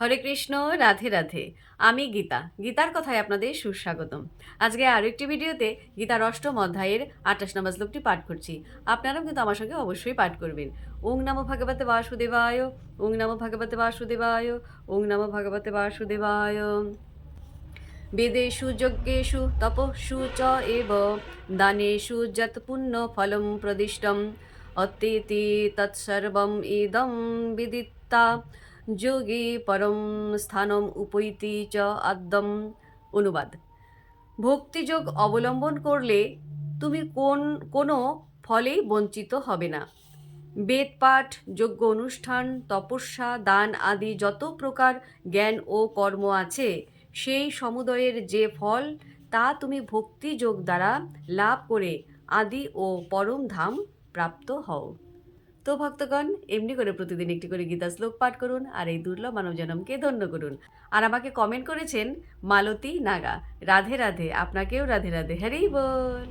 হরে কৃষ্ণ, রাধে রাধে। আমি গীতা। গীতার কথায় আপনাদের সুস্বাগতম। আজকে আরও একটি ভিডিওতে গীতার অষ্টম অধ্যায়ের 28 নম্বর শ্লোকটি পাঠ করছি। আপনারাও কিন্তু আমার সঙ্গে অবশ্যই পাঠ করবেন। ওং নমো ভগবতে বাসুদেবায়, ওং নমো ভগবতে বাসুদেবায়, ওং নমো ভগবতে বাসুদেবায়। বেদেষু যজ্ঞেষু তপঃসু চ এব দানেষু যৎ পুণ্য ফলম প্রদিষ্টম অত্যেতি তৎসর্বম ইদম বিদিত্তা যোগী পরম স্থানম উপৈতি চ আদ্যম। অনুবাদ: ভক্তিযোগ অবলম্বন করলে তুমি কোনো ফলেই বঞ্চিত হবে না। বেদপাঠ, যজ্ঞ অনুষ্ঠান, তপস্যা, দান আদি যত প্রকার জ্ঞান ও কর্ম আছে, সেই সমুদয়ের যে ফল, তা তুমি ভক্তিযোগ দ্বারা লাভ করে আদি ও পরম ধাম প্রাপ্ত হও। তো ভক্তগণ, এমনি করে প্রতিদিন একটি করে গীতা শ্লোক পাঠ করুন আর এই দুর্লভ মানব জনমকে ধন্য করুন। আর আমাকে কমেন্ট করেছেন মালতী নাগা, রাধে রাধে। আপনাকেও রাধে রাধে। হরি বল।